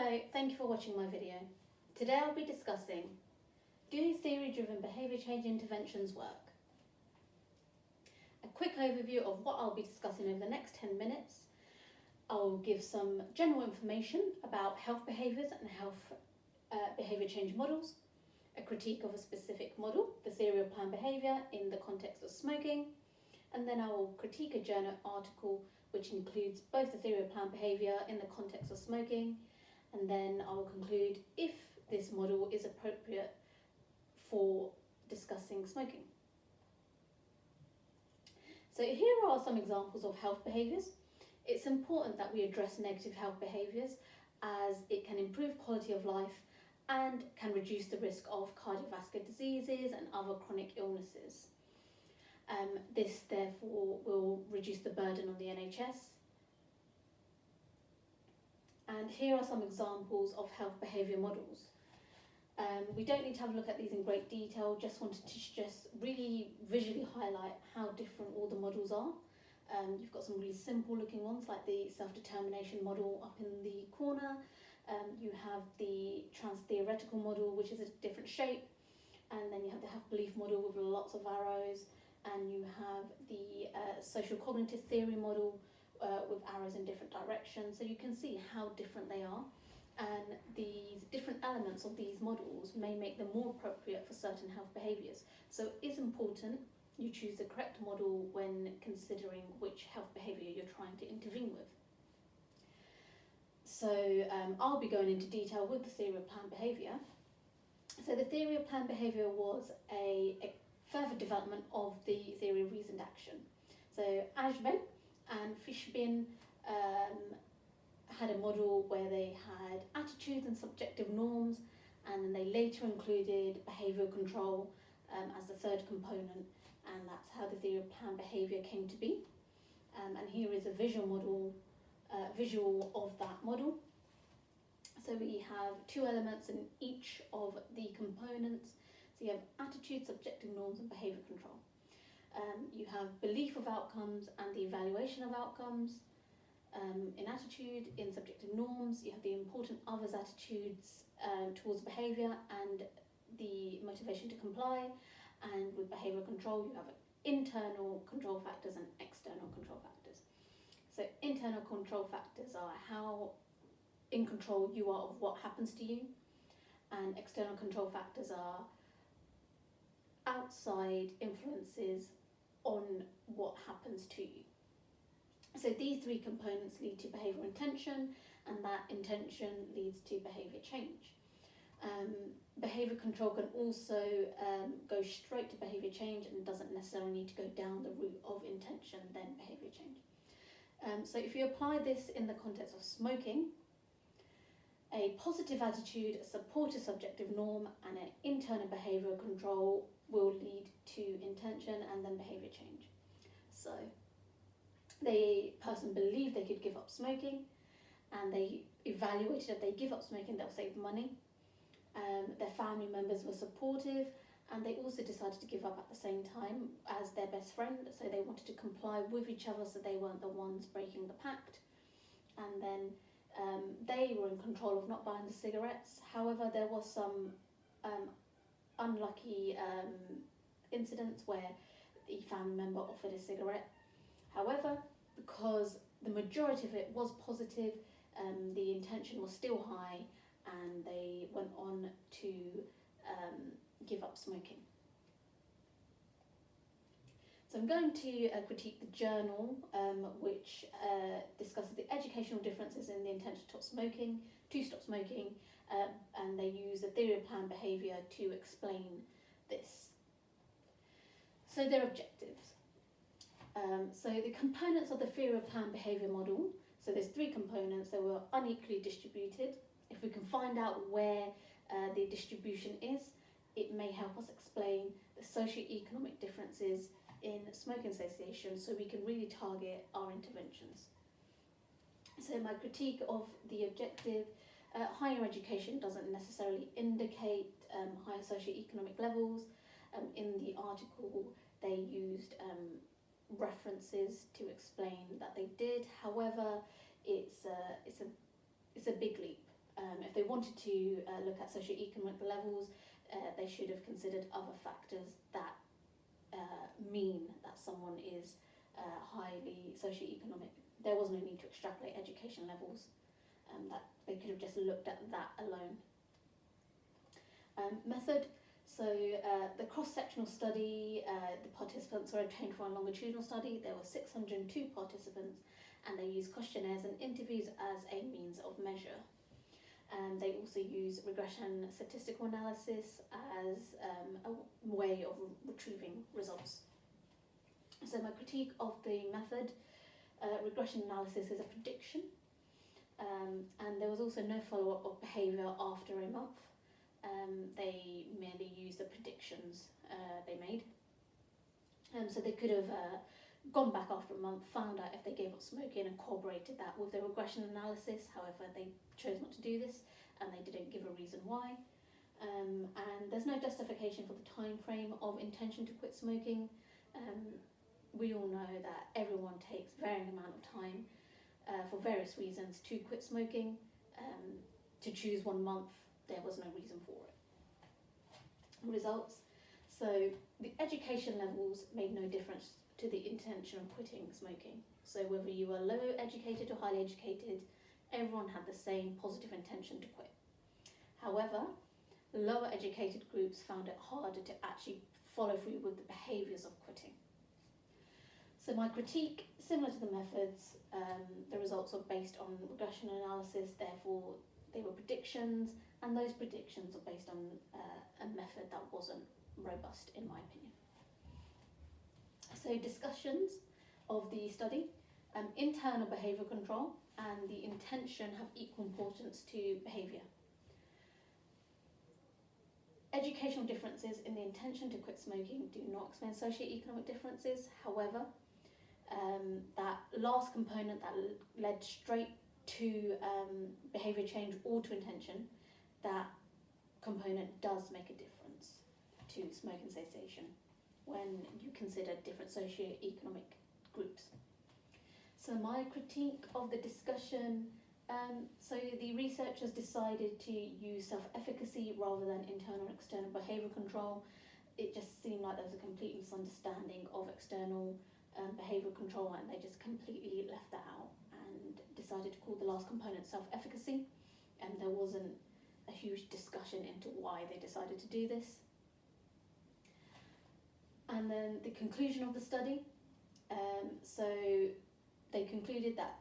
Hello, thank you for watching my video. Today I'll be discussing, do theory-driven behaviour change interventions work? A quick overview of what I'll be discussing over the next 10 minutes. I'll give some general information about health behaviours and health behaviour change models, a critique of a specific model, the theory of planned behaviour in the context of smoking, and then I will critique a journal article which includes both the theory of planned behaviour in the context of smoking, and then I will conclude if this model is appropriate for discussing smoking. So here are some examples of health behaviours. It's important that we address negative health behaviours as it can improve quality of life and can reduce the risk of cardiovascular diseases and other chronic illnesses. This therefore will reduce the burden on the NHS. And here are some examples of health behaviour models. We don't need to have a look at these in great detail, just wanted to really visually highlight how different all the models are. You've got some really simple looking ones like the self-determination model up in the corner. You have the trans-theoretical model, which is a different shape, and then you have the health belief model with lots of arrows, and you have the social cognitive theory model with arrows in different directions. So you can see how different they are, and these different elements of these models may make them more appropriate for certain health behaviours. So it is important you choose the correct model when considering which health behaviour you're trying to intervene with. So I'll be going into detail with the theory of planned behaviour. So the theory of planned behaviour was a further development of the theory of reasoned action. So Ashben and Fishbin had a model where they had attitudes and subjective norms, and then they later included behavioural control as the third component, and that's how the theory of planned behaviour came to be. And here is a visual of that model. So we have two elements in each of the components. So you have attitude, subjective norms, and behaviour control. You have belief of outcomes and the evaluation of outcomes. In attitude, in subjective norms, you have the important others' attitudes towards behaviour and the motivation to comply. And with behavioural control, you have internal control factors and external control factors. So internal control factors are how in control you are of what happens to you, and external control factors are outside influences on what happens to you. So these three components lead to behavioural intention, and that intention leads to behaviour change. Behaviour control can also go straight to behaviour change and doesn't necessarily need to go down the route of intention, then behaviour change. So if you apply this in the context of smoking, a positive attitude, a supportive subjective norm, and an internal behavioural control will lead to intention and then behaviour change. So the person believed they could give up smoking, and they evaluated if they give up smoking they'll save money. Their family members were supportive, and they also decided to give up at the same time as their best friend, so they wanted to comply with each other so they weren't the ones breaking the pact. And then they were in control of not buying the cigarettes. However, there was some unlucky incidents where the family member offered a cigarette. However, because the majority of it was positive, the intention was still high, and they went on to give up smoking. So I'm going to critique the journal which discusses the educational differences in the intention to stop smoking, and they use the theory of planned behaviour to explain this. So their objectives. So the components of the theory of planned behaviour model, so there's three components. They were unequally distributed. If we can find out where the distribution is, it may help us explain the socio-economic differences in smoking association, so we can really target our interventions. So my critique of the objective, higher education doesn't necessarily indicate higher socio-economic levels. In the article they used references to explain that they did. However, it's a big leap. If they wanted to look at socioeconomic levels, they should have considered other factors that mean that someone is highly socioeconomic. There was no need to extrapolate education levels. That they could have just looked at that alone. Method. So the cross-sectional study, the participants were obtained from a longitudinal study. There were 602 participants, and they used questionnaires and interviews as a means of measure. They also use regression statistical analysis as a way of retrieving results. So my critique of the method, regression analysis is a prediction, and there was also no follow-up of behaviour after a month. They merely used the predictions they made. So they could have gone back after a month, found out if they gave up smoking and corroborated that with the regression analysis. However, they chose not to do this, and they didn't give a reason why. And there's no justification for the time frame of intention to quit smoking. We all know that everyone takes varying amount of time for various reasons to quit smoking. To choose 1 month, there was no reason for it. Results. So the education levels made no difference to the intention of quitting smoking. So whether you were low educated or highly educated, everyone had the same positive intention to quit. However, lower educated groups found it harder to actually follow through with the behaviours of quitting. So my critique, similar to the methods, the results are based on regression analysis, therefore they were predictions, and those predictions are based on a method that wasn't robust, in my opinion. So discussions of the study, internal behaviour control and the intention have equal importance to behaviour. Educational differences in the intention to quit smoking do not explain socioeconomic differences. However, that last component that led straight to behaviour change or to intention, that component does make a difference to smoking cessation when you consider different socio-economic groups. So my critique of the discussion, so the researchers decided to use self-efficacy rather than internal and external behaviour control. It just seemed like there was a complete misunderstanding of external behavioural control, and they just completely left that out and decided to call the last component self-efficacy, and there wasn't a huge discussion into why they decided to do this. And then the conclusion of the study, so they concluded that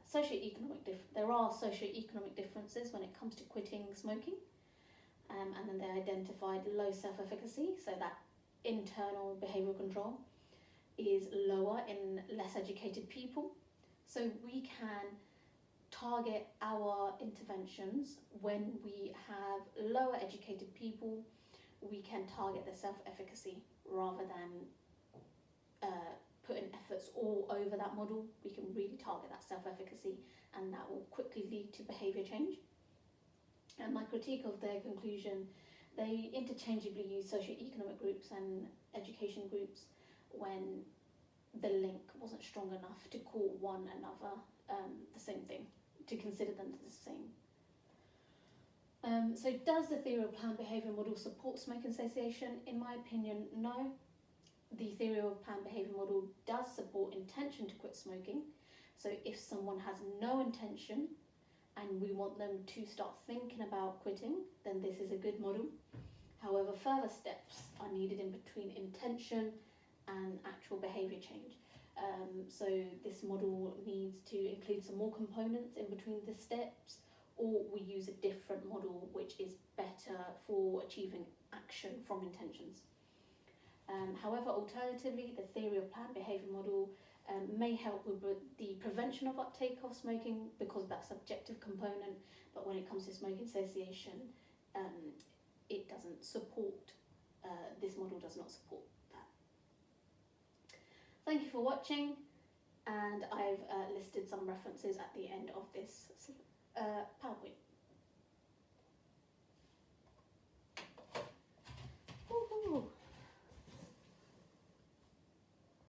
there are socio-economic differences when it comes to quitting smoking, and then they identified low self-efficacy, so that internal behavioural control is lower in less educated people. So we can target our interventions when we have lower educated people. We can target the self-efficacy rather than putting efforts all over that model. We can really target that self-efficacy, and that will quickly lead to behaviour change. And my critique of their conclusion, they interchangeably use socio-economic groups and education groups when the link wasn't strong enough to call one another the same thing, to consider them the same. So does the theory of planned behaviour model support smoking cessation? In my opinion, no. The theory of planned behaviour model does support intention to quit smoking. So if someone has no intention and we want them to start thinking about quitting, then this is a good model. However, further steps are needed in between intention and actual behaviour change. So this model needs to include some more components in between the steps, or we use a different model which is better for achieving action from intentions. However, alternatively, the theory of planned behaviour model may help with the prevention of uptake of smoking because of that subjective component, but when it comes to smoking cessation, it doesn't support, this model does not support that. Thank you for watching, and I've listed some references at the end of this PowerPoint.